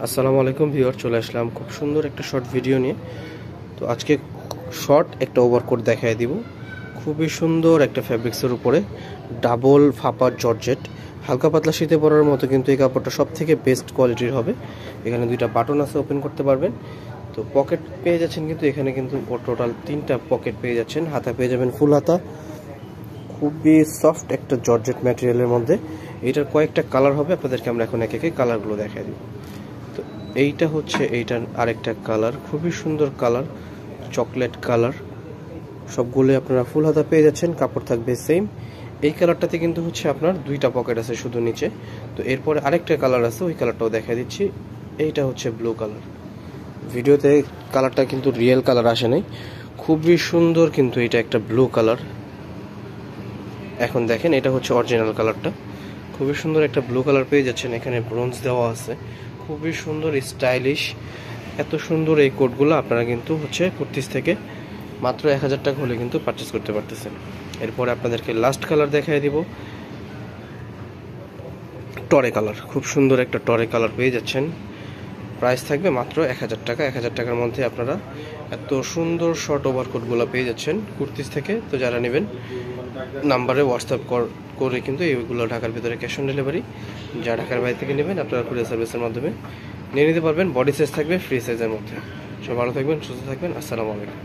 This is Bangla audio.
আসসালামু আলাইকুম ভিউয়ার, চলে আসলাম খুব সুন্দর একটা শর্ট ভিডিও নিয়ে। তো আজকে শর্ট একটা ওভারকোট দেখায় দিব, খুবই সুন্দর একটা ফ্যাব্রিক্সের উপরে ডাবল ফাপা জর্জেট, হালকা পাতলা শীতে পরার মতো। কিন্তু এই কাপড়টা সব থেকে বেস্ট কোয়ালিটির হবে। এখানে দুইটা বাটন আছে, ওপেন করতে পারবেন। তো পকেট পেয়ে যাচ্ছেন, কিন্তু এখানে কিন্তু টোটাল 3টা পকেট পেয়ে যাচ্ছেন। হাতা পেয়ে যাবেন ফুল হাতা, খুবই সফট একটা জর্জেট ম্যাটেরিয়ালের মধ্যে। এইটার কয়েকটা কালার হবে, আপনাদেরকে আমরা এখন একে একে কালারগুলো দেখাই দিব। তো এইটা হচ্ছে এইটার আরেকটা কালার, খুবই সুন্দর কালার, চকলেট কালার। সবগুলো আপনারা ফুল হাতা পেয়ে যাচ্ছেন, কাপড় থাকবে সেম। এই কালারটাতে কিন্তু হচ্ছে আপনার 2টা পকেট আছে শুধু নিচে। তো এরপরে আরেকটা কালার আছে, ওই কালারটাও দেখা দিচ্ছি। এইটা হচ্ছে ব্লু কালার। ভিডিওতে কালারটা কিন্তু রিয়েল কালার আসে নাই, খুবই সুন্দর। কিন্তু এটা একটা ব্লু কালার, এখন দেখেন এটা হচ্ছে অরিজিনাল কালারটা। খুবই সুন্দর একটা ব্লু কালার পেয়ে যাচ্ছেন। এখানে ব্রোঞ্জ দেওয়া আছে, খুবই সুন্দর স্টাইলিশ। এত সুন্দর এই কোটগুলো আপনারা কিন্তু হচ্ছে কুর্তিস থেকে মাত্র 1000 টাকা হলে কিন্তু পারচেস করতে পারতেছেন। এরপরে আপনাদেরকে লাস্ট কালার দেখাই দিব, টরে কালার। খুব সুন্দর একটা টরে কালার পেয়ে যাচ্ছেন। প্রাইস থাকবে মাত্র 1000 টাকা। 1000 টাকার মধ্যে আপনারা এত সুন্দর শর্ট ওভারকোটগুলো পেয়ে যাচ্ছেন কুর্তিস থেকে। তো যারা নেবেন নাম্বারে হোয়াটসঅ্যাপ করে কিন্তু এইগুলো ঢাকার ভিতরে ক্যাশ অন ডেলিভারি। যা ঢাকার বাইরে থেকে নেবেন আপনারা কুরিয়ার সার্ভিসের মাধ্যমে নিয়ে নিতে পারবেন। বডি সাইজ থাকবে ফ্রি সাইজের মধ্যে। সব ভালো থাকবেন, সুস্থ থাকবেন। আসসালামু আলাইকুম।